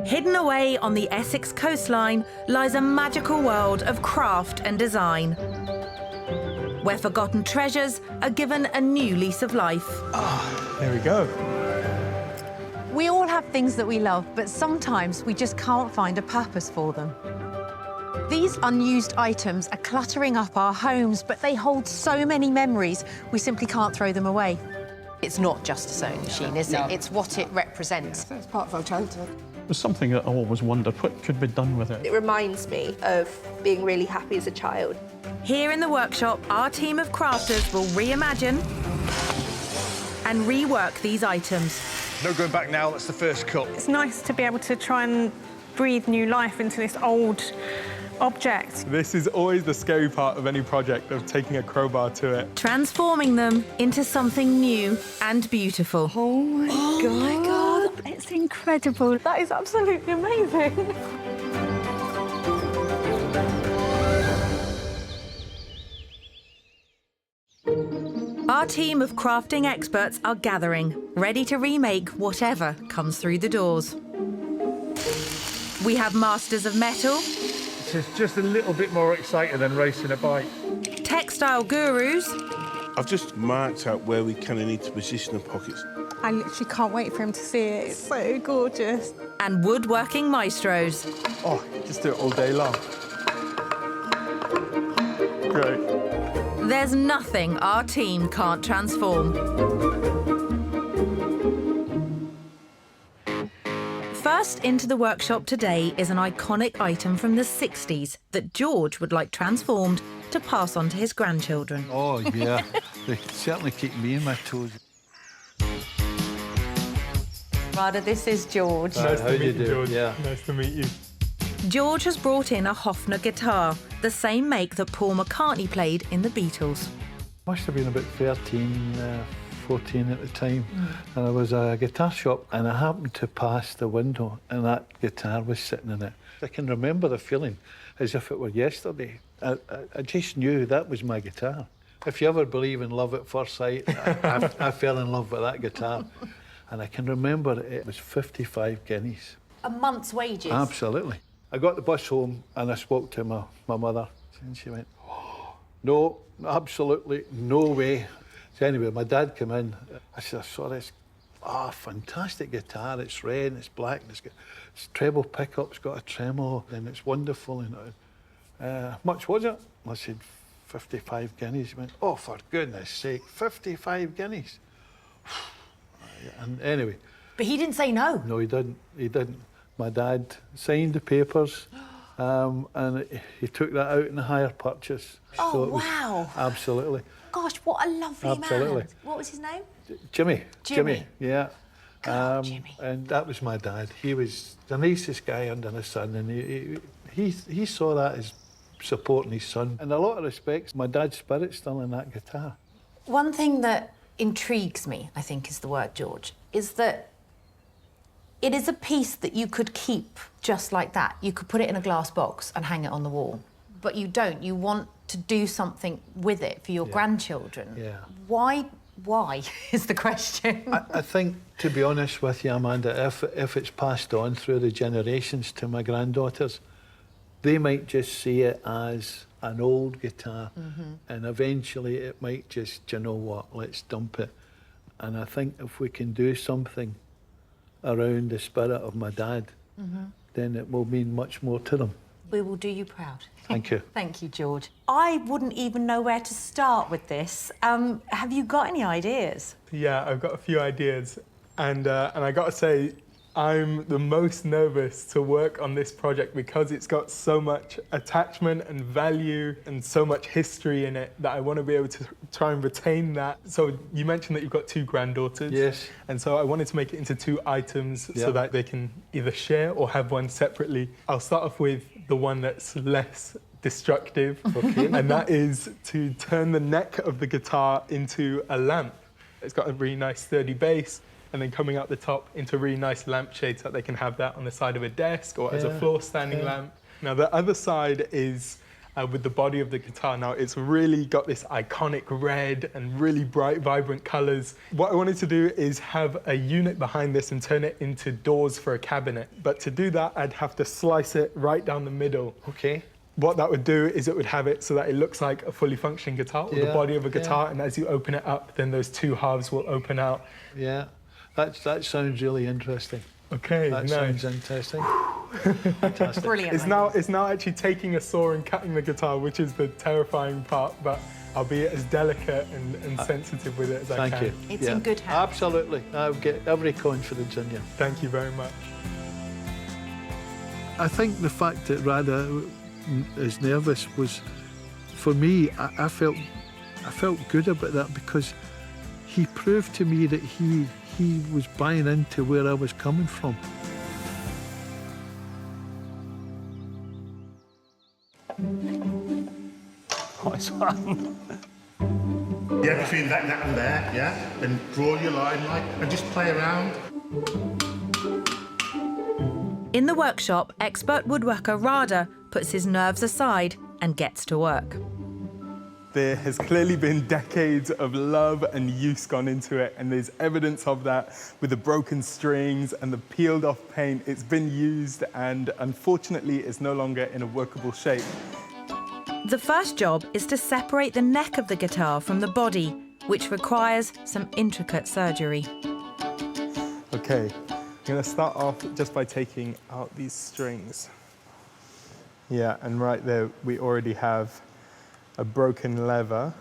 Hidden away on the Essex coastline lies a magical world of craft and design, where forgotten treasures are given a new lease of life. Ah, there we go. We all have things that we love, but sometimes we just can't find a purpose for them. These unused items are cluttering up our homes, but they hold so many memories, we simply can't throw them away. It's not just a sewing machine, is it? It's what it represents. It's part of our childhood. It was something that I always wondered what could be done with it. It reminds me of being really happy as a child. Here in the workshop, our team of crafters will reimagine and rework these items. No going back now, that's the first cut. It's nice to be able to try and breathe new life into this old object. This is always the scary part of any project, of taking a crowbar to it. Transforming them into something new and beautiful. Oh my God. It's incredible. That is absolutely amazing. Our team of crafting experts are gathering, ready to remake whatever comes through the doors. We have masters of metal. It's just a little bit more exciting than racing a bike. Textile gurus. I've just marked out where we kind of need to position the pockets. I literally can't wait for him to see it. It's so gorgeous. And woodworking maestros. Oh, just do it all day long. Great. There's nothing our team can't transform. First into the workshop today is an iconic item from the 60s that George would like transformed to pass on to his grandchildren. Oh, yeah. They certainly keep me in my toes. Rada, this is George. Nice to meet you, George. Yeah. Nice to meet you. George has brought in a Hofner guitar, the same make that Paul McCartney played in the Beatles. Must have been about 13, 14 at the time. And there was a guitar shop, and I happened to pass the window, and that guitar was sitting in it. I can remember the feeling as if it were yesterday. I just knew that was my guitar. If you ever believe in love at first sight, I fell in love with that guitar. And I can remember it was 55 guineas. A month's wages? Absolutely. I got the bus home and I spoke to my mother, and she went, oh, no, absolutely no way. So anyway, my dad came in. I said, I saw this fantastic guitar. It's red and it's black and it's got treble pickup, it's got a tremolo, and it's wonderful. And much was it? I said, 55 guineas. He went, oh, for goodness sake, 55 guineas. And anyway. But he didn't say no. No, he didn't. He didn't. My dad signed the papers, and he took that out in a hire purchase. Oh, so wow. Absolutely. Gosh, what a lovely Absolutely. man. What was his name? Jimmy. Jimmy. Yeah. God, Jimmy. And that was my dad. He was the nicest guy under the sun, and he saw that as supporting his son. In a lot of respects, my dad's spirit's still in that guitar. One thing that intrigues me, I think is the word, George, is that it is a piece that you could keep just like that. You could put it in a glass box and hang it on the wall, but you don't. You want to do something with it for your grandchildren. Yeah. Why is the question? I think, to be honest with you, Amanda, if it's passed on through the generations to my granddaughters, they might just see it as an old guitar, and eventually it might just, you know what, let's dump it. And I think if we can do something around the spirit of my dad, then it will mean much more to them. We will do you proud. Thank you. Thank you, George. I wouldn't even know where to start with this. Have you got any ideas? Yeah, I've got a few ideas, and I got to say, I'm the most nervous to work on this project because it's got so much attachment and value and so much history in it that I want to be able to try and retain that. So you mentioned that you've got two granddaughters. Yes. And so I wanted to make it into two items so that they can either share or have one separately. I'll start off with the one that's less destructive. Okay. And that is to turn the neck of the guitar into a lamp. It's got a really nice sturdy base, and then coming out the top into really nice lampshades so that they can have that on the side of a desk or as a floor standing lamp. Now the other side is with the body of the guitar. Now, it's really got this iconic red and really bright, vibrant colours. What I wanted to do is have a unit behind this and turn it into doors for a cabinet. But to do that, I'd have to slice it right down the middle. Okay. What that would do is it would have it so that it looks like a fully functioning guitar, or the body of a guitar, and as you open it up, then those two halves will open out. Yeah, that sounds really interesting. Okay, that sounds interesting. Fantastic. Brilliant. It's now actually taking a saw and cutting the guitar, which is the terrifying part, but I'll be as delicate and sensitive with it as I can. Thank you. It's in good hands. Absolutely. I'll get every confidence in you. Thank you very much. I think the fact that Rada is nervous was, for me, I felt good about that, because he proved to me that he was buying into where I was coming from. Nice one. Yeah, between that and there, yeah? Then draw your line, like, and just play around. In the workshop, expert woodworker Rada puts his nerves aside and gets to work. There has clearly been decades of love and use gone into it, and there's evidence of that with the broken strings and the peeled off paint. It's been used, and unfortunately it's no longer in a workable shape. The first job is to separate the neck of the guitar from the body, which requires some intricate surgery. Okay, I'm going to start off just by taking out these strings. Yeah, and right there we already have a broken lever.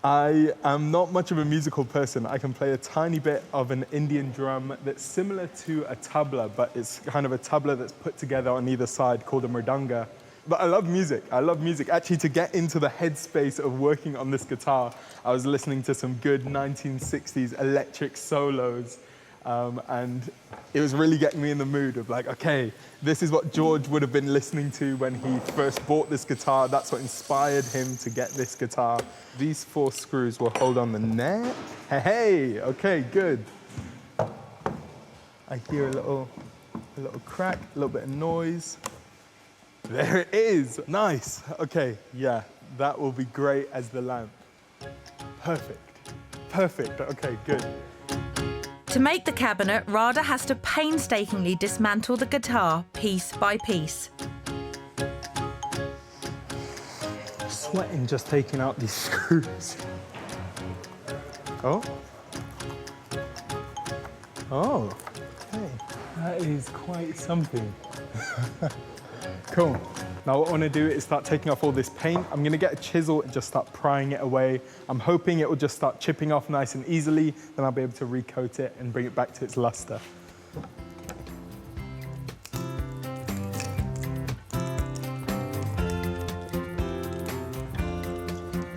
I am not much of a musical person. I can play a tiny bit of an Indian drum that's similar to a tabla, but it's kind of a tabla that's put together on either side called a mridanga. But I love music. I love music. Actually, to get into the headspace of working on this guitar, I was listening to some good 1960s electric solos. And it was really getting me in the mood of like, okay, this is what George would have been listening to when he first bought this guitar. That's what inspired him to get this guitar. These 4 screws will hold on the neck. Hey, okay, good. I hear a little crack, a little bit of noise. There it is, nice. Okay, yeah, that will be great as the lamp. Perfect, okay, good. To make the cabinet, Rada has to painstakingly dismantle the guitar piece by piece. Sweating just taking out these screws. Oh, okay. That is quite something. Cool. Now what I want to do is start taking off all this paint. I'm going to get a chisel and just start prying it away. I'm hoping it will just start chipping off nice and easily. Then I'll be able to recoat it and bring it back to its luster.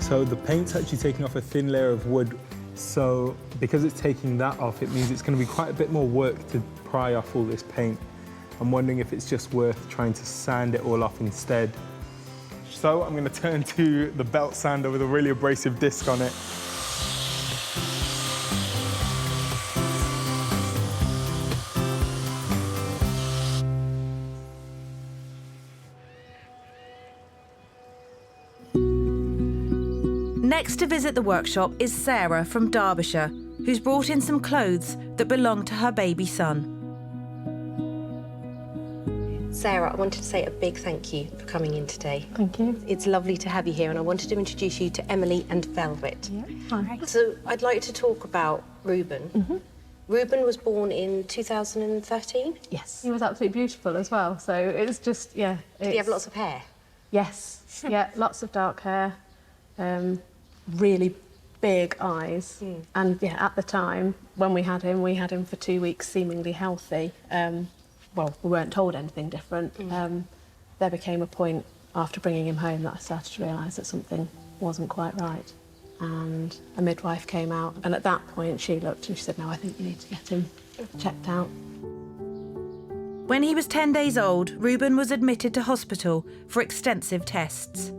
So the paint's actually taking off a thin layer of wood. So because it's taking that off, it means it's going to be quite a bit more work to pry off all this paint. I'm wondering if it's just worth trying to sand it all off instead. So I'm going to turn to the belt sander with a really abrasive disc on it. Next to visit the workshop is Sarah from Derbyshire, who's brought in some clothes that belong to her baby son. Sarah, I wanted to say a big thank you for coming in today. Thank you. It's lovely to have you here, and I wanted to introduce you to Emily and Velvet. Yeah. Hi. So I'd like to talk about Reuben. Reuben was born in 2013? Yes. He was absolutely beautiful as well, so it's just, yeah. Did he have lots of hair? Yes. Yeah, lots of dark hair, really big eyes. And yeah, at the time, when we had him for 2 weeks, seemingly healthy. Well, we weren't told anything different. There became a point after bringing him home that I started to realise that something wasn't quite right. And a midwife came out, and at that point she looked and she said, no, I think you need to get him checked out. When he was 10 days old, Reuben was admitted to hospital for extensive tests.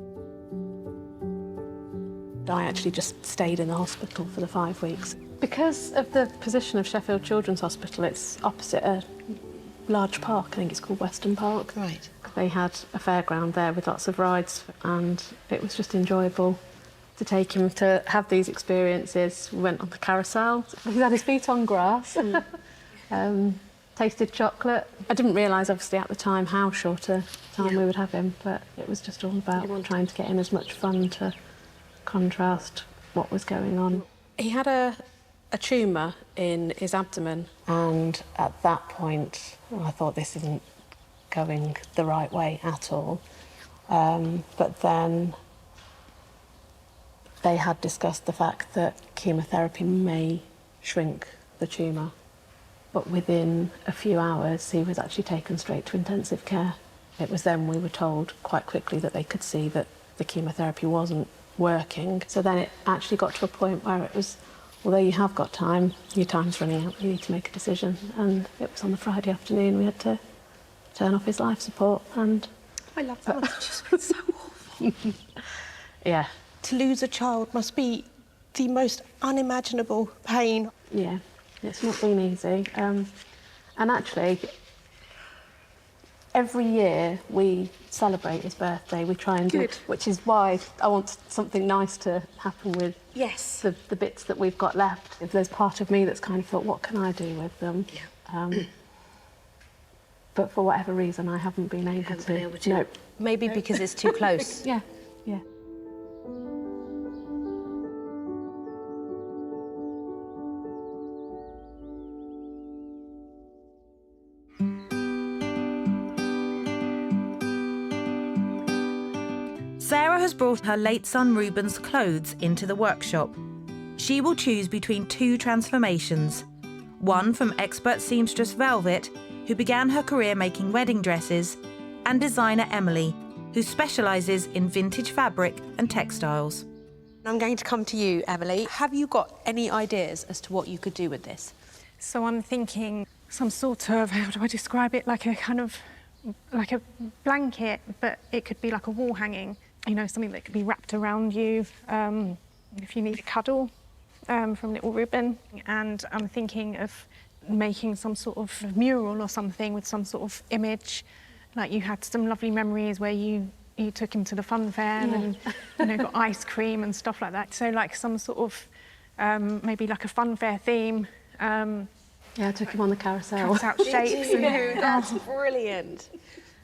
I actually just stayed in the hospital for the 5 weeks. Because of the position of Sheffield Children's Hospital, it's opposite a large park, I think it's called Weston Park. Right. They had a fairground there with lots of rides, and it was just enjoyable to take him to have these experiences. We went on the carousel. He had his feet on grass. Tasted chocolate. I didn't realise, obviously, at the time how short a time we would have him, but it was just all about trying to get in as much fun to contrast what was going on. He had a tumour in his abdomen, and at that point, I thought this isn't going the right way at all. But then they had discussed the fact that chemotherapy may shrink the tumour. But within a few hours, he was actually taken straight to intensive care. It was then we were told quite quickly that they could see that the chemotherapy wasn't working. So then it actually got to a point where it was, although you have got time, your time's running out, you need to make a decision. And it was on the Friday afternoon we had to turn off his life support. And I love that. It's just so awful. yeah. To lose a child must be the most unimaginable pain. Yeah. It's not been easy. And actually, every year we celebrate his birthday. We try and do, which is why I want something nice to happen with the bits that we've got left. If there's part of me that's kind of thought, what can I do with them? Yeah. But for whatever reason, I haven't been able to. No. Maybe because it's too close. Yeah, yeah. Sarah has brought her late son Reuben's clothes into the workshop. She will choose between two transformations. One from expert seamstress Velvet, who began her career making wedding dresses, and designer Emily, who specialises in vintage fabric and textiles. I'm going to come to you, Emily. Have you got any ideas as to what you could do with this? So I'm thinking some sort of, how do I describe it, like a kind of, like a blanket, but it could be like a wall hanging. You know, something that could be wrapped around you if you need a cuddle from little Reuben. And I'm thinking of making some sort of mural or something with some sort of image. Like you had some lovely memories where you took him to the fun fair and got ice cream and stuff like that. So like some sort of, maybe like a fun fair theme. Yeah, I took him on the carousel. Cut out shapes. That's brilliant.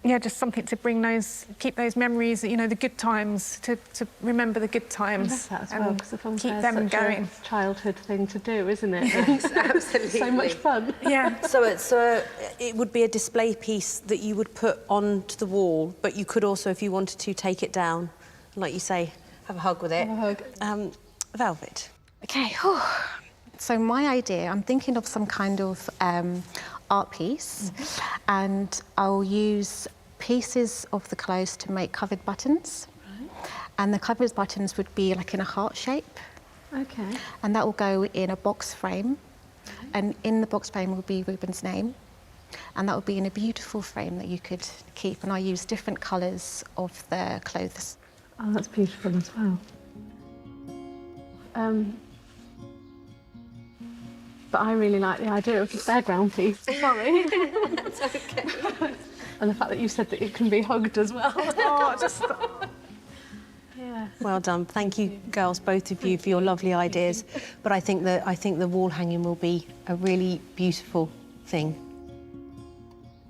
Yeah, just something to bring keep those memories, the good times, to remember the good times. I love that as well, because the fun keep them going. A childhood thing to do, isn't it? Yes, absolutely. So much fun. Yeah. So it would be a display piece that you would put onto the wall, but you could also, if you wanted to, take it down, and like you say, have a hug with it. Have a hug. Velvet. Okay. So my idea, I'm thinking of some kind of art piece, and I'll use pieces of the clothes to make covered buttons. Right. And the covered buttons would be like in a heart shape. Okay. And that will go in a box frame. Okay. And in the box frame will be Reuben's name. And that will be in a beautiful frame that you could keep. And I use different colours of the clothes. Oh, that's beautiful as well. But I really like the idea of the fairground piece. Sorry. That's okay. And the fact that you said that it can be hugged as well. Oh, just... Yeah. Well done. Thank you, girls, both of you, for your lovely ideas. But I think the wall hanging will be a really beautiful thing.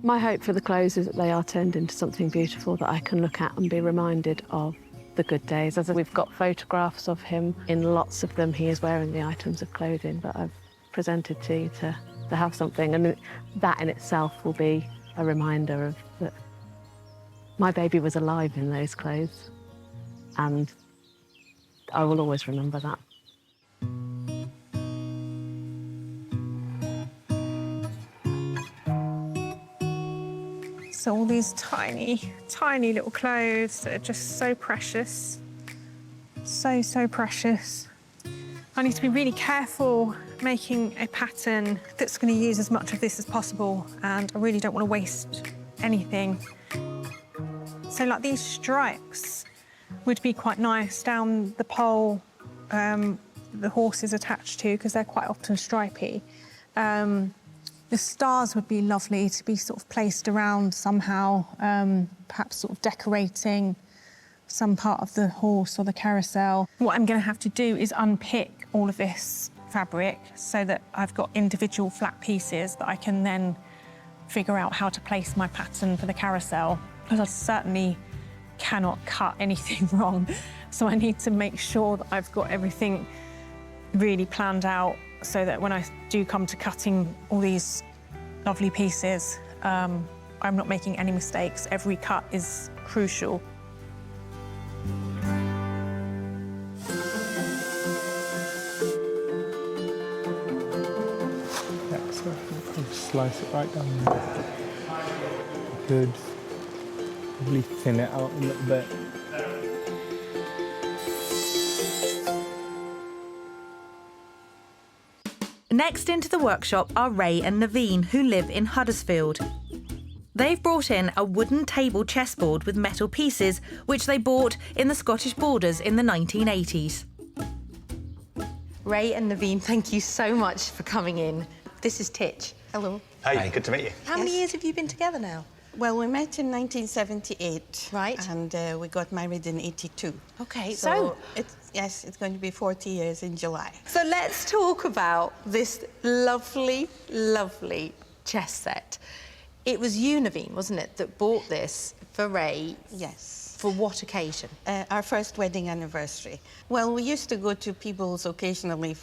My hope for the clothes is that they are turned into something beautiful that I can look at and be reminded of the good days. As we've got photographs of him, in lots of them he is wearing the items of clothing that I've presented to you to have something, and that in itself will be a reminder of that my baby was alive in those clothes, and I will always remember that. So all these tiny, tiny little clothes that are just so precious. So precious. I need to be really careful making a pattern that's going to use as much of this as possible, and I really don't want to waste anything. So like these stripes would be quite nice down the pole the horse is attached to, because they're quite often stripy. The The stars would be lovely to be sort of placed around somehow, perhaps sort of decorating some part of the horse or the carousel. What I'm going to have to do is unpick all of this fabric so that I've got individual flat pieces that I can then figure out how to place my pattern for the carousel. Because I certainly cannot cut anything wrong. So I need to make sure that I've got everything really planned out so that when I do come to cutting all these lovely pieces, I'm not making any mistakes. Every cut is crucial. So I'll slice it right down there. Good. Really thin it out a little bit. Next into the workshop are Ray and Naveen, who live in Huddersfield. They've brought in a wooden table chessboard with metal pieces, which they bought in the Scottish Borders in the 1980s. Ray and Naveen, thank you so much for coming in. This is Titch. Hello. Hey, good to meet you. How many years have you been together now? Well, we met in 1978. Right. And we got married in 82. OK, So, it's going to be 40 years in July. So let's talk about this lovely, lovely chess set. It was you, Naveen, wasn't it, that bought this for Ray? Yes. For what occasion? Our first wedding anniversary. Well, we used to go to People's occasionally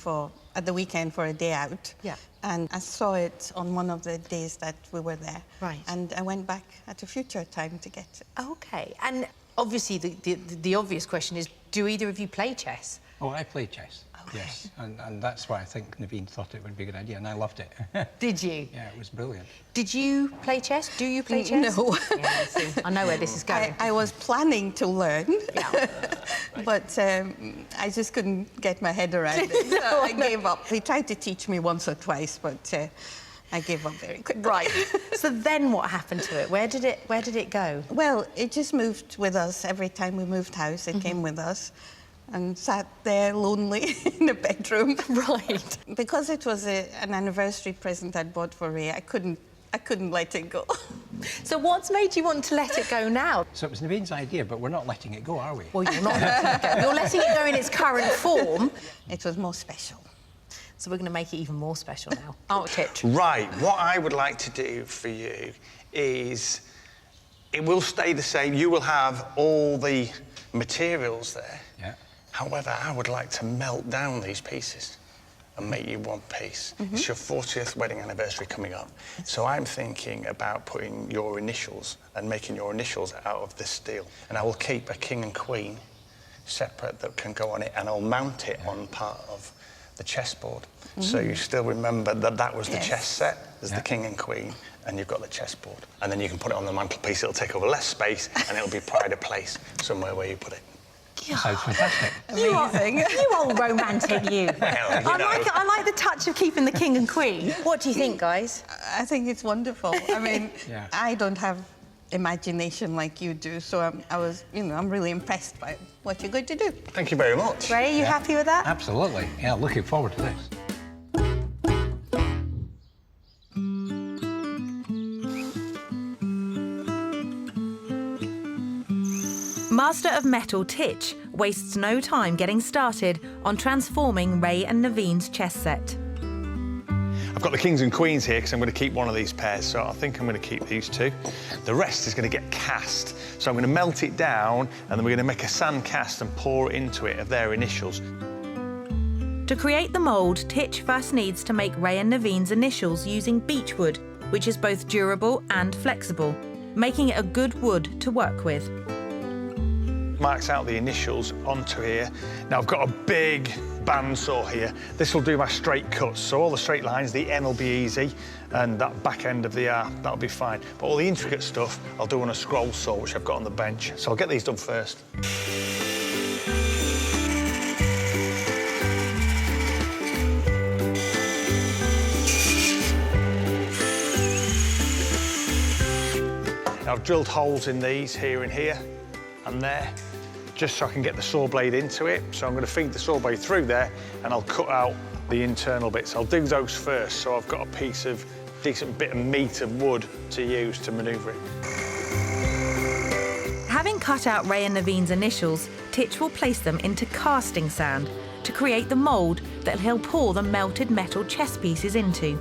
at the weekend for a day out. Yeah. And I saw it on one of the days that we were there. Right. And I went back at a future time to get it. OK. And obviously the obvious question is, do either of you play chess? Oh, I play chess. Okay. Yes, and that's why I think Naveen thought it would be a good idea, and I loved it. Did you? Yeah, it was brilliant. Did you play chess? Do you play chess? No. I know where this is going. I was planning to learn, but I just couldn't get my head around it, so I gave up. He tried to teach me once or twice, but I gave up very quickly. Right. So then what happened to it? Where did it go? Well, it just moved with us. Every time we moved house, it came with us and sat there lonely in the bedroom. Right. Because it was an anniversary present I'd bought for Ray, I couldn't let it go. So what's made you want to let it go now? So it was Naveen's idea, but we're not letting it go, are we? Well, you're not letting it go. You're letting it go in its current form. It was more special. So we're going to make it even more special now, aren't we, Titch? Right, what I would like to do for you is, it will stay the same. You will have all the materials there. Yeah. However, I would like to melt down these pieces and make you one piece. It's your 40th wedding anniversary coming up. So I'm thinking about putting your initials and making your initials out of this steel. And I will keep a king and queen separate that can go on it, and I'll mount it on part of the chessboard. So you still remember that was the chess set. There's the king and queen, and you've got the chessboard. And then you can put it on the mantelpiece. It'll take over less space, and it'll be pride of place somewhere where you put it. Sounds fantastic. Amazing. You old romantic, you. Well, I like the touch of keeping the king and queen. What do you think, guys? I think it's wonderful. I mean, I don't have imagination like you do, so I'm really impressed by what you're going to do. Thank you very much. Ray, are you happy with that? Absolutely. Yeah, looking forward to this. Master of Metal Titch wastes no time getting started on transforming Ray and Naveen's chess set. I've got the kings and queens here because I'm going to keep one of these pairs, so I think I'm going to keep these two. The rest is going to get cast, so I'm going to melt it down, and then we're going to make a sand cast and pour into it of their initials. To create the mould, Titch first needs to make Ray and Naveen's initials using beechwood, which is both durable and flexible, making it a good wood to work with. Marks out the initials onto here. Now I've got a big bandsaw here. This will do my straight cuts, so all the straight lines, the N will be easy, and that back end of the R, that'll be fine. But all the intricate stuff, I'll do on a scroll saw, which I've got on the bench. So I'll get these done first. Now I've drilled holes in these, here and here, and there, just so I can get the saw blade into it. So I'm going to feed the saw blade through there, and I'll cut out the internal bits. I'll do those first, so I've got a piece of decent bit of meat of wood to use to manoeuvre it. Having cut out Ray and Naveen's initials, Titch will place them into casting sand to create the mould that he'll pour the melted metal chess pieces into.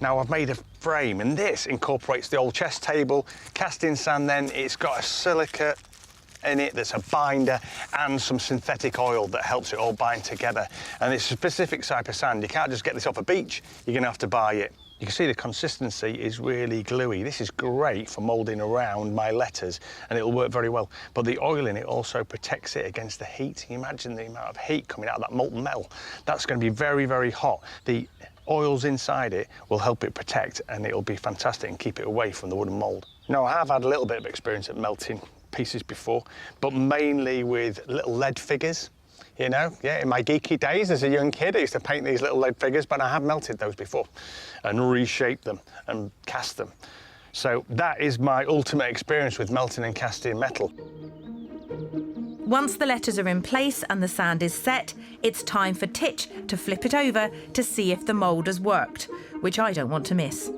Now I've made a frame, and this incorporates the old chess table. Casting sand then, it's got a silicate in it that's a binder and some synthetic oil that helps it all bind together. And it's a specific type of sand. You can't just get this off a beach, you're gonna have to buy it. You can see the consistency is really gluey. This is great for moulding around my letters, and it'll work very well. But the oil in it also protects it against the heat. Can you imagine the amount of heat coming out of that molten metal? That's gonna be very, very hot. The oils inside it will help it protect, and it'll be fantastic and keep it away from the wooden mould. Now, I have had a little bit of experience at melting pieces before, but mainly with little lead figures. You know, yeah, in my geeky days as a young kid, I used to paint these little lead figures, but I have melted those before and reshaped them and cast them. So that is my ultimate experience with melting and casting metal. Once the letters are in place and the sand is set, it's time for Titch to flip it over to see if the mould has worked, which I don't want to miss.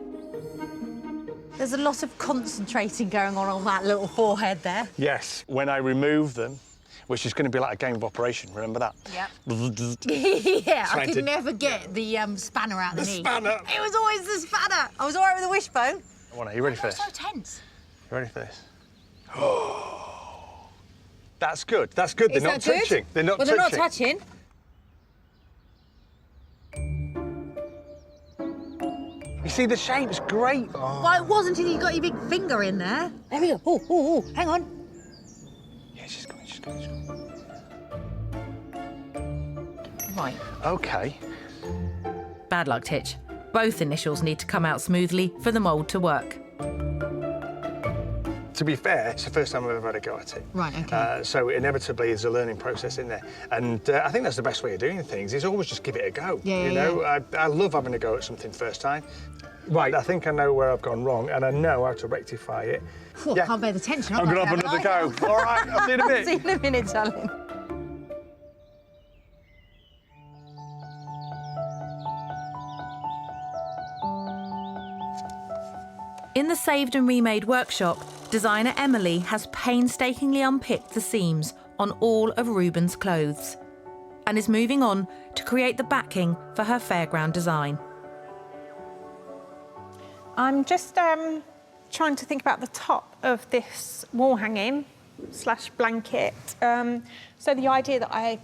There's a lot of concentrating going on that little forehead there. Yes, when I remove them, which is going to be like a game of Operation, remember that? Yep. Yeah, I could never get the spanner out of the knee. Spanner! It was always the spanner. I was all right with the wishbone. Are you ready for this? So tense. You ready for this? That's good. That's good. They're not touching. They're not touching. Well, they're not touching. You see, the shape's great. Oh. Well, it wasn't until you got your big finger in there. There we go. Oh, hang on. Yeah, she's going. Right. OK. Bad luck, Titch. Both initials need to come out smoothly for the mould to work. To be fair, it's the first time I've ever had a go at it. Right, OK. So inevitably there's a learning process in there. And I think that's the best way of doing things, is always just give it a go. Yeah, you know, I love having a go at something first time. Right, I think I know where I've gone wrong, and I know how to rectify it. Whew, yeah. Can't bear the tension. I'm going to have another go. All right, I'll see you in a bit. See you in a minute, darling. In the Saved and Remade workshop, designer Emily has painstakingly unpicked the seams on all of Reuben's clothes and is moving on to create the backing for her fairground design. I'm just trying to think about the top of this wall hanging / blanket. So the idea that I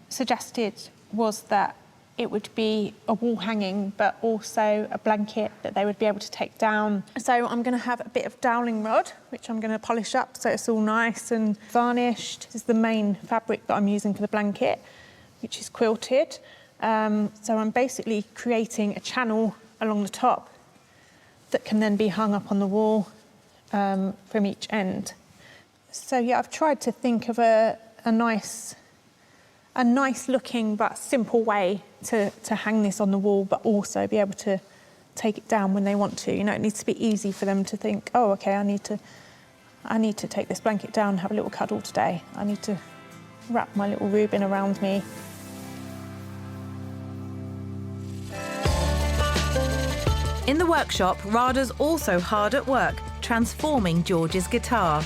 suggested was that it would be a wall hanging, but also a blanket that they would be able to take down. So I'm going to have a bit of doweling rod, which I'm going to polish up so it's all nice and varnished. This is the main fabric that I'm using for the blanket, which is quilted. So I'm basically creating a channel along the top that can then be hung up on the wall from each end. So yeah, I've tried to think of a nice looking but simple way to hang this on the wall, but also be able to take it down when they want to. You know, it needs to be easy for them to think, oh, okay, I need to take this blanket down and have a little cuddle today. I need to wrap my little Reuben around me. In the workshop, Rada's also hard at work transforming George's guitar.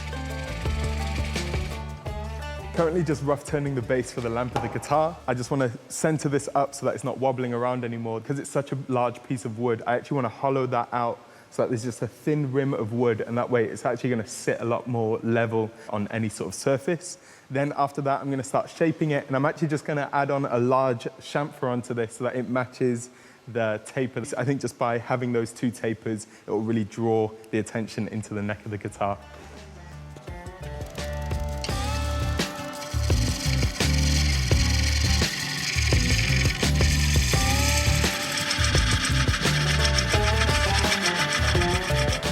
Currently just rough turning the base for the lamp of the guitar. I just want to center this up so that it's not wobbling around anymore. Because it's such a large piece of wood, I actually want to hollow that out so that there's just a thin rim of wood, and that way it's actually going to sit a lot more level on any sort of surface. Then after that, I'm going to start shaping it, and I'm actually just going to add on a large chamfer onto this so that it matches the taper. I think just by having those two tapers, it will really draw the attention into the neck of the guitar.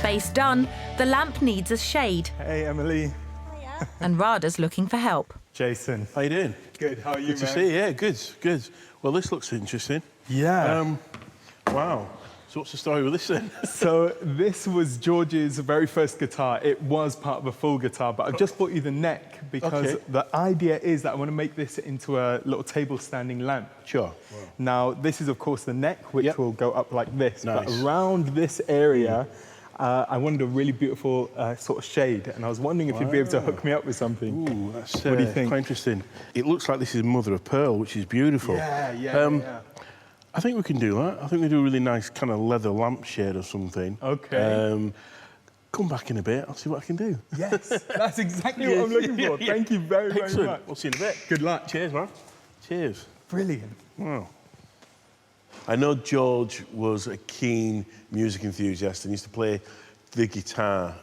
Base done, the lamp needs a shade. Hey, Emily. Hiya. And Rada's looking for help. Jason. How you doing? Good, how are you, Good to see you, yeah, good. Well, this looks interesting. Yeah. Wow. So what's the story with this then? So this was George's very first guitar. It was part of a full guitar, but I've just brought you the neck because the idea is that I want to make this into a little table standing lamp. Sure. Wow. Now, this is, of course, the neck, which will go up like this. Nice. But around this area, I wanted a really beautiful sort of shade, and I was wondering if you'd be able to hook me up with something. Ooh, that's what do you think? Quite interesting. It looks like this is mother of pearl, which is beautiful. Yeah. I think we can do that. I think we do a really nice kind of leather lampshade or something. Okay. Come back in a bit. I'll see what I can do. Yes, that's exactly what I'm looking for. Thank you very, very much. We'll see you in a bit. Good luck. Cheers, man. Cheers. Brilliant. Wow. I know George was a keen music enthusiast and used to play the guitar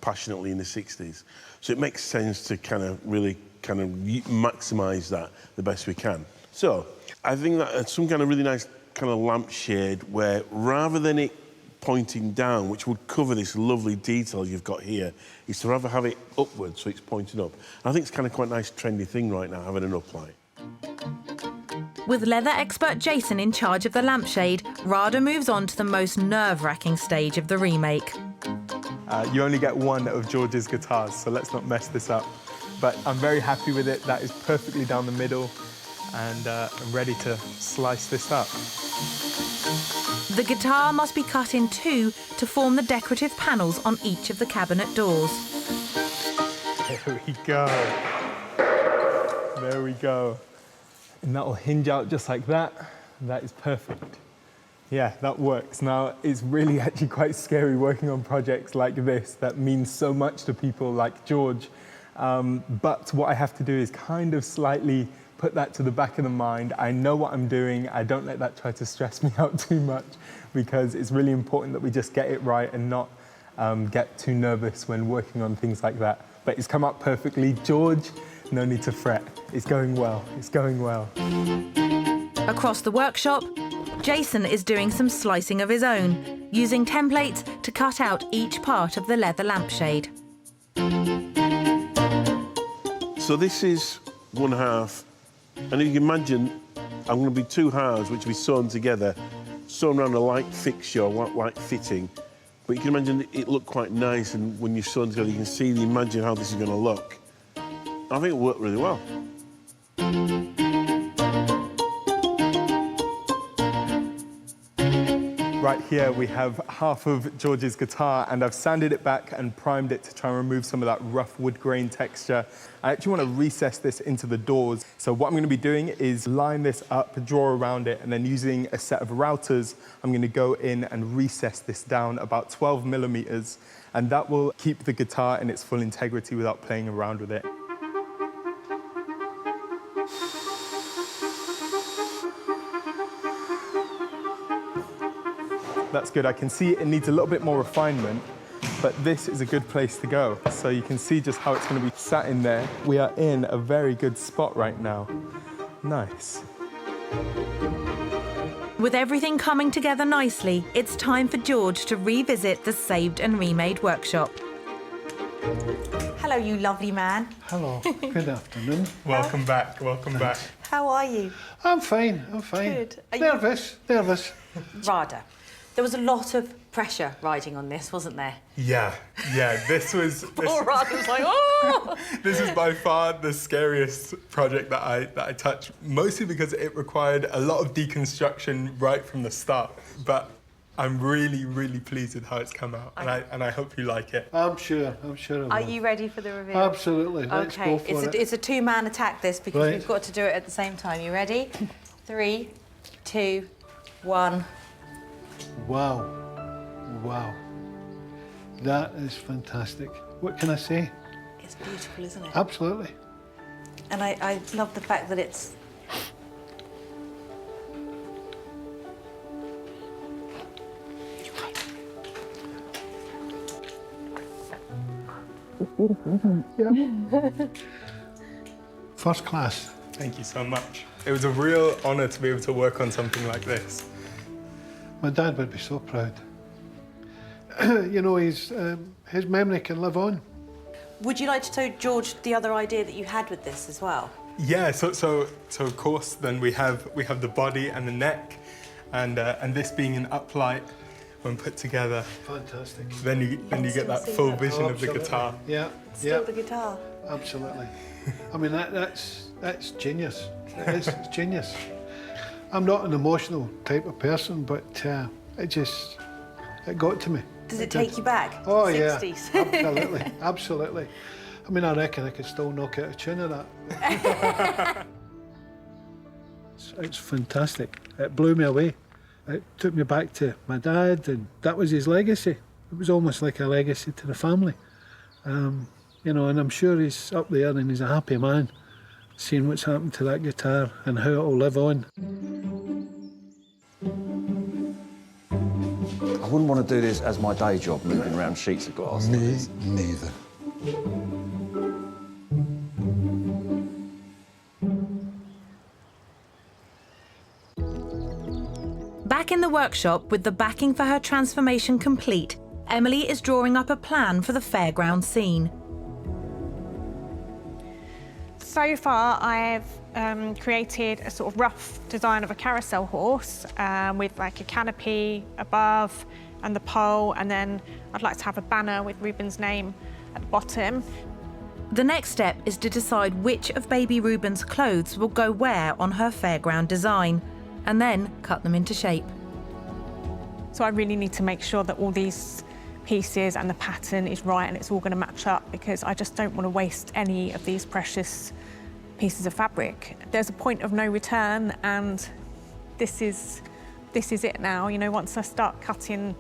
passionately in the 60s. So it makes sense to really maximise that the best we can. So I think that some kind of really nice kind of lampshade where rather than it pointing down, which would cover this lovely detail you've got here, is to rather have it upwards so it's pointing up. And I think it's kind of quite a nice trendy thing right now, having an uplight. With leather expert Jason in charge of the lampshade, Rada moves on to the most nerve-wracking stage of the remake. You only get one of George's guitars, so let's not mess this up. But I'm very happy with it. That is perfectly down the middle, and I'm ready to slice this up. The guitar must be cut in two to form the decorative panels on each of the cabinet doors. There we go. There we go. And that will hinge out just like that. That is perfect. Yeah, that works. Now, it's really actually quite scary working on projects like this that mean so much to people like George. But what I have to do is kind of slightly put that to the back of the mind. I know what I'm doing. I don't let that try to stress me out too much because it's really important that we just get it right and not get too nervous when working on things like that. But it's come out perfectly. George, no need to fret. It's going well. It's going well. Across the workshop, Jason is doing some slicing of his own, using templates to cut out each part of the leather lampshade. So this is one half, and if you can imagine, I'm going to be two halves which will be sewn together, sewn around a light fixture, light fitting. But you can imagine it looked quite nice, and when you're sewn together, you can see, imagine how this is going to look. I think it'll work really well. Right here we have half of George's guitar, and I've sanded it back and primed it to try and remove some of that rough wood grain texture. I actually want to recess this into the doors. So what I'm going to be doing is line this up, draw around it, and then using a set of routers, I'm going to go in and recess this down about 12 millimeters, and that will keep the guitar in its full integrity without playing around with it. That's good. I can see it needs a little bit more refinement, but this is a good place to go. So you can see just how it's going to be sat in there. We are in a very good spot right now. Nice. With everything coming together nicely, it's time for George to revisit the Saved and Remade workshop. Hello, you lovely man. Hello. Good afternoon. Welcome back. Welcome back. How are you? I'm fine. I'm fine. Good. Nervous. Rada, there was a lot of pressure riding on this, wasn't there? Yeah, this was... Poor Rada was like, oh! This is by far the scariest project that I touched, mostly because it required a lot of deconstruction right from the start. But I'm really, really pleased with how it's come out, and I hope you like it. I'm sure I will. Are you ready for the reveal? Absolutely. Let's go for it. It's a two-man attack, this, because we've got to do it at the same time. You ready? 3, 2, 1. Wow. That is fantastic. What can I say? It's beautiful, isn't it? Absolutely. And I love the fact that it's... It's beautiful, isn't it? Yeah. First class. Thank you so much. It was a real honour to be able to work on something like this. My dad would be so proud. You know, his memory can live on. Would you like to tell George the other idea that you had with this as well? Yeah, so of course then we have the body and the neck, And this being an uplight, when put together, fantastic. Then you get that full vision of the guitar. Yeah, Still the guitar. Absolutely. I mean, that's genius. It's genius. I'm not an emotional type of person, but it got to me. Does it take you back? Oh, 60s? yeah, absolutely, absolutely. I mean, I reckon I could still knock out a tune of that. It's fantastic. It blew me away. It took me back to my dad, and that was his legacy. It was almost like a legacy to the family. You know, and I'm sure he's up there and he's a happy man, seeing what's happened to that guitar and how it'll live on. I wouldn't want to do this as my day job, moving around sheets of glass. Me neither. Back in the workshop with the backing for her transformation complete, Emily is drawing up a plan for the fairground scene. So far, I've created a sort of rough design of a carousel horse with like a canopy above and the pole, and then I'd like to have a banner with Reuben's name at the bottom. The next step is to decide which of baby Reuben's clothes will go where on her fairground design, and then cut them into shape. So I really need to make sure that all these pieces and the pattern is right and it's all going to match up, because I just don't want to waste any of these precious pieces of fabric. There's a point of no return, and this is it now. You know, once I start cutting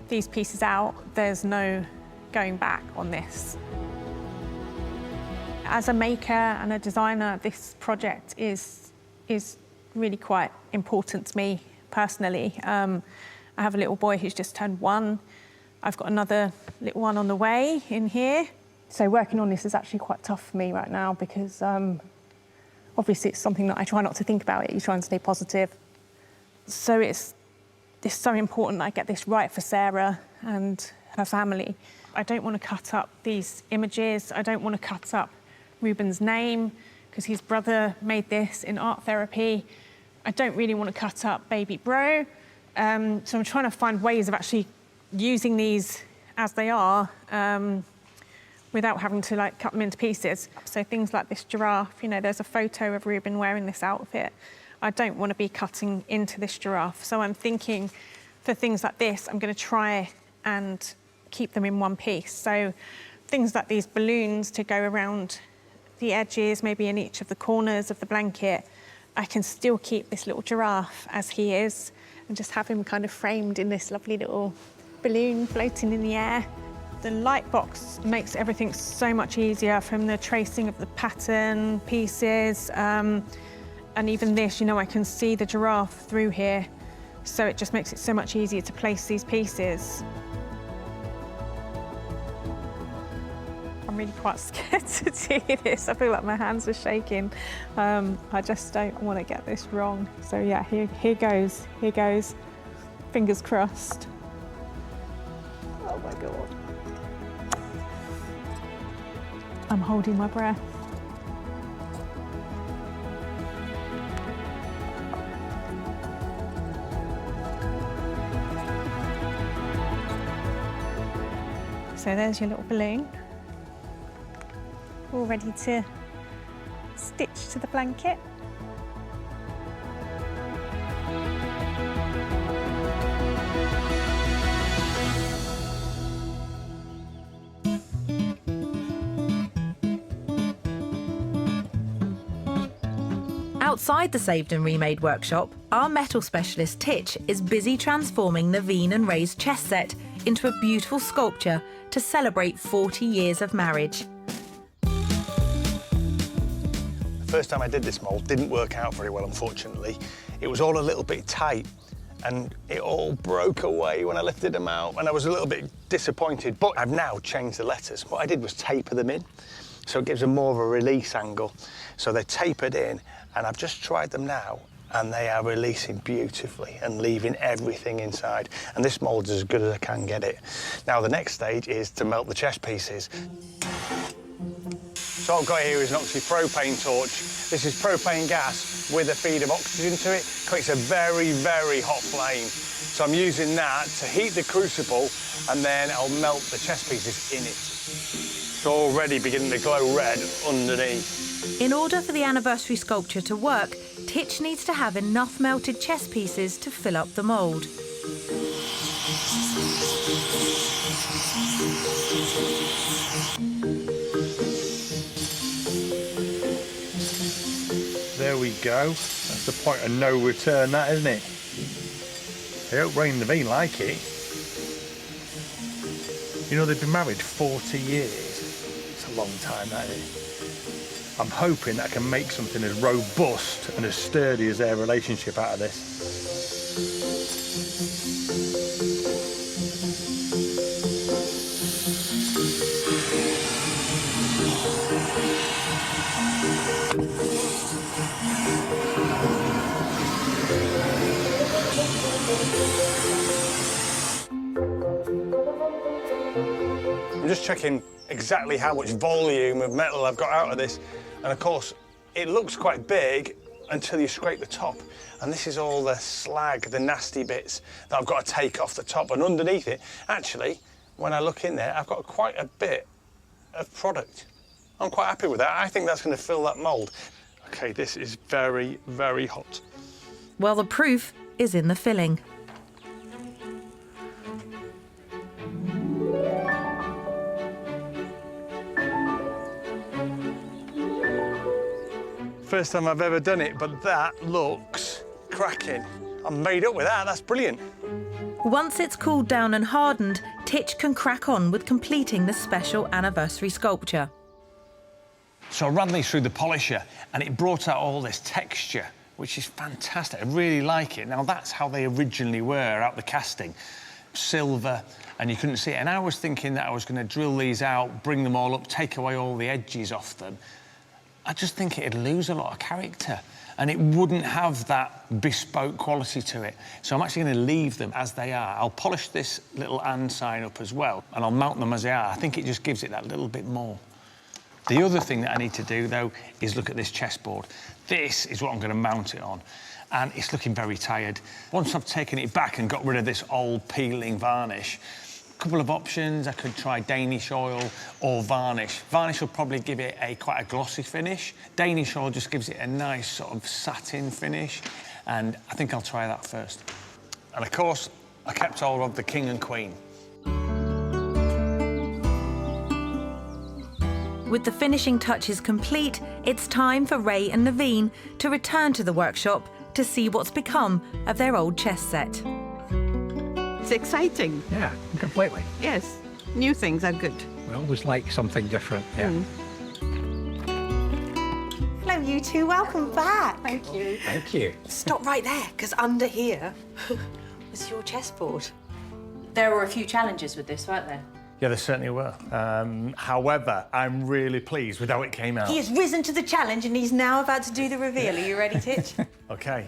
these pieces out, there's no going back on this. As a maker and a designer, this project is really quite important to me personally. I have a little boy who's just turned 1. I've got another little one on the way in here. So working on this is actually quite tough for me right now, because obviously it's something that I try not to think about. You try and stay positive. So it's so important that I get this right for Sarah and her family. I don't want to cut up these images. I don't want to cut up Reuben's name, because his brother made this in art therapy. I don't really want to cut up baby bro. So I'm trying to find ways of actually using these as they are without having to like cut them into pieces. So things like this giraffe, you know, there's a photo of Reuben wearing this outfit. I don't want to be cutting into this giraffe. So I'm thinking for things like this, I'm going to try and keep them in one piece. So things like these balloons to go around the edges, maybe in each of the corners of the blanket, I can still keep this little giraffe as he is and just have him kind of framed in this lovely little balloon floating in the air. The light box makes everything so much easier, from the tracing of the pattern pieces, and even this, you know, I can see the giraffe through here, so it just makes it so much easier to place these pieces. I'm really quite scared to do this. I feel like my hands are shaking. I just don't want to get this wrong. So yeah, here goes. Here goes. Fingers crossed. Oh my God. I'm holding my breath. So there's your little balloon, all ready to stitch to the blanket. Outside the Saved and Remade workshop, our metal specialist Titch is busy transforming Naveen and Ray's chess set into a beautiful sculpture to celebrate 40 years of marriage. The first time I did this mould didn't work out very well, unfortunately. It was all a little bit tight and it all broke away when I lifted them out, and I was a little bit disappointed, but I've now changed the letters. What I did was taper them in, so it gives them more of a release angle. So they're tapered in, and I've just tried them now, and they are releasing beautifully and leaving everything inside. And this mould's as good as I can get it. Now, the next stage is to melt the chess pieces. So what I've got here is an oxypropane torch. This is propane gas with a feed of oxygen to it. Creates a very, very hot flame. So I'm using that to heat the crucible, and then I'll melt the chess pieces in it. It's already beginning to glow red underneath. In order for the anniversary sculpture to work, Titch needs to have enough melted chess pieces to fill up the mould. There we go. That's the point of no return, that, isn't it? I hope Ray and Naveen like it. You know, they've been married 40 years. It's a long time, that is. I'm hoping that I can make something as robust and as sturdy as their relationship out of this. I'm just checking exactly how much volume of metal I've got out of this. And of course, it looks quite big until you scrape the top. And this is all the slag, the nasty bits that I've got to take off the top. And underneath it, actually, when I look in there, I've got quite a bit of product. I'm quite happy with that. I think that's going to fill that mould. OK, this is very, very hot. Well, the proof is in the filling. First time I've ever done it, but that looks cracking. I'm made up with that, that's brilliant. Once it's cooled down and hardened, Titch can crack on with completing the special anniversary sculpture. So I ran these through the polisher and it brought out all this texture, which is fantastic. I really like it. Now, that's how they originally were out the casting. Silver, and you couldn't see it. And I was thinking that I was going to drill these out, bring them all up, take away all the edges off them. I just think it'd lose a lot of character and it wouldn't have that bespoke quality to it. So I'm actually going to leave them as they are. I'll polish this little and sign up as well and I'll mount them as they are. I think it just gives it that little bit more. The other thing that I need to do, though, is look at this chessboard. This is what I'm going to mount it on. And it's looking very tired. Once I've taken it back and got rid of this old peeling varnish, couple of options. I could try Danish oil or varnish. Varnish will probably give it quite a glossy finish. Danish oil just gives it a nice sort of satin finish, and I think I'll try that first. And of course, I kept hold of the king and queen. With the finishing touches complete, it's time for Ray and Naveen to return to the workshop to see what's become of their old chess set. It's exciting. Yeah, completely. Yes, new things are good. We always like something different, yeah. Hello, you two. Welcome back. Thank you. Thank you. Stop right there, because under here was your chessboard. There were a few challenges with this, weren't there? Yeah, there certainly were. However, I'm really pleased with how it came out. He has risen to the challenge and he's now about to do the reveal. Are you ready, Titch? OK.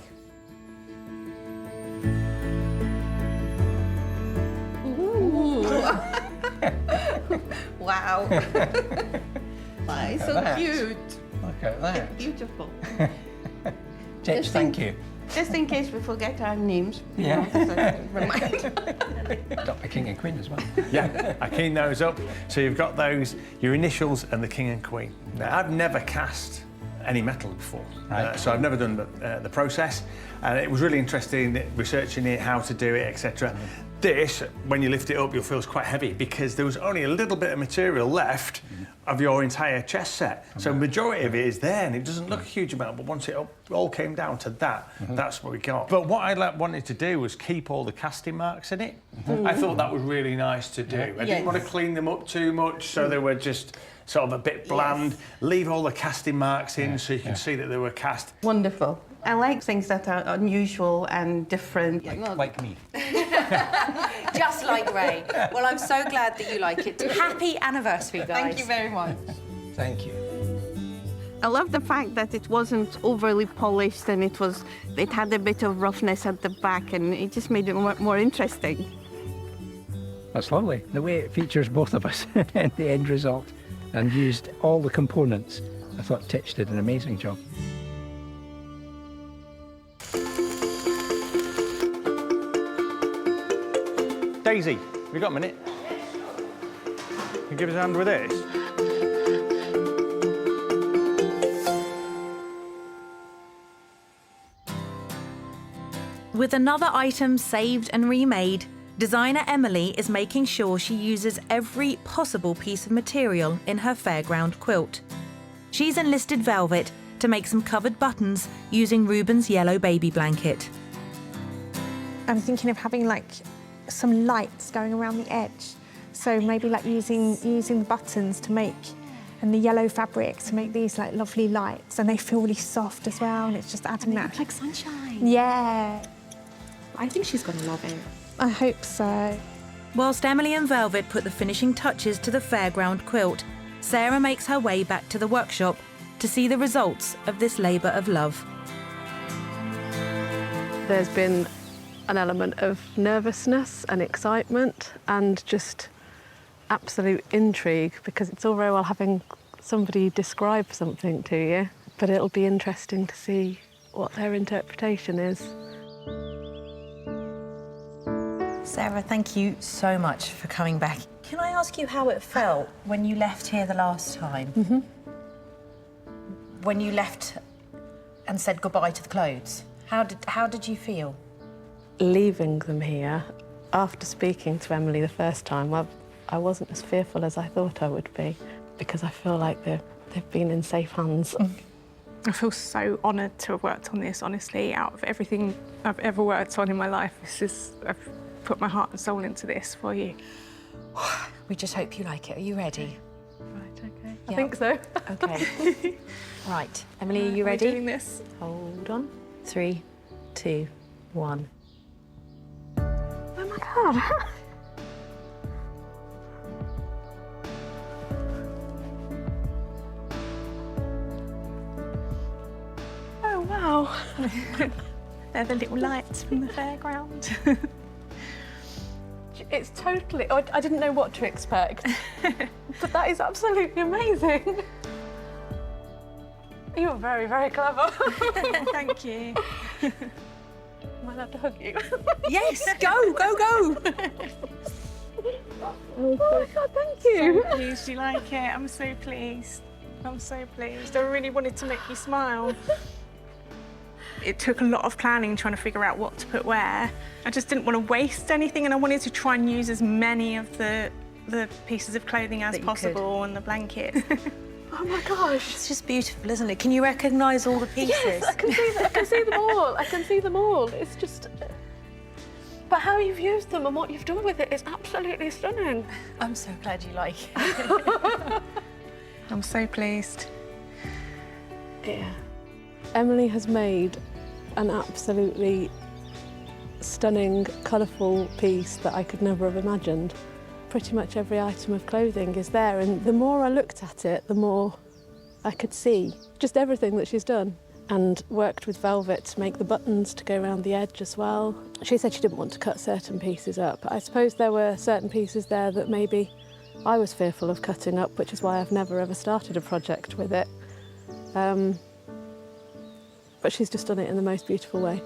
Wow. Wow, it's so that. cute. Look at that. It's beautiful. Titch, thank you. Just in case we forget our names. Yeah. Remind. The king and queen as well. Yeah, I keyed those up. So you've got those, your initials and the king and queen. Now, I've never cast any metal before, so I've never done the process. And it was really interesting researching it, how to do it, etc. This, when you lift it up, you'll feel it's quite heavy because there was only a little bit of material left of your entire chess set. So the majority of it is there and it doesn't look a huge amount, but once it all came down to that, that's what we got. But what I wanted to do was keep all the casting marks in it. I thought that was really nice to do. I didn't want to clean them up too much, so they were just sort of a bit bland. Leave all the casting marks in so you can see that they were cast. Wonderful. I like things that are unusual and different. Like me. Just like Ray. Well, I'm so glad that you like it. Happy anniversary, guys. Thank you very much. Thank you. I love the fact that it wasn't overly polished and it had a bit of roughness at the back and it just made it more interesting. That's lovely. The way it features both of us in the end result. and used all the components. I thought Titch did an amazing job. Daisy, have you got a minute? Can you give us a hand with this? With another item saved and remade, designer Emily is making sure she uses every possible piece of material in her fairground quilt. She's enlisted velvet to make some covered buttons using Reuben's yellow baby blanket. I'm thinking of having like some lights going around the edge. So maybe like using the buttons to make, and the yellow fabric to make these like lovely lights, and they feel really soft as well, and it's just adding that. Like sunshine. Yeah. I think she's going to love it. I hope so. Whilst Emily and Velvet put the finishing touches to the fairground quilt, Sarah makes her way back to the workshop to see the results of this labour of love. There's been an element of nervousness and excitement and just absolute intrigue, because it's all very well having somebody describe something to you, but it'll be interesting to see what their interpretation is. Sarah, thank you so much for coming back. Can I ask you how it felt when you left here the last time? Mm-hmm. When you left and said goodbye to the clothes, how did you feel? Leaving them here, after speaking to Emily the first time, I wasn't as fearful as I thought I would be, because I feel like they've been in safe hands. I feel so honoured to have worked on this, honestly. Out of everything I've ever worked on in my life, I've put my heart and soul into this for you. We just hope you like it. Are you ready? Right, okay. I think so. Okay. Right, Emily, are you ready? We're doing this. Hold on. 3, 2, 1. Oh my God. Oh, wow. They're the little lights from the fairground. It's totally... I didn't know what to expect, but that is absolutely amazing. You're very, very clever. Thank you. Am I allowed to hug you? Yes, go, go, go. Oh my God, thank you. So pleased you like it. I'm so pleased. I'm so pleased. I really wanted to make you smile. It took a lot of planning trying to figure out what to put where. I just didn't want to waste anything, and I wanted to try and use as many of the pieces of clothing as possible and the blanket. Oh my gosh. It's just beautiful, isn't it? Can you recognise all the pieces? Yes, I can see them all. I can see them all. It's just... But how you've used them and what you've done with it is absolutely stunning. I'm so glad you like it. I'm so pleased. Yeah. Emily has made an absolutely stunning, colourful piece that I could never have imagined. Pretty much every item of clothing is there, and the more I looked at it, the more I could see just everything that she's done. And worked with velvet to make the buttons to go around the edge as well. She said she didn't want to cut certain pieces up. I suppose there were certain pieces there that maybe I was fearful of cutting up, which is why I've never ever started a project with it. But she's just done it in the most beautiful way.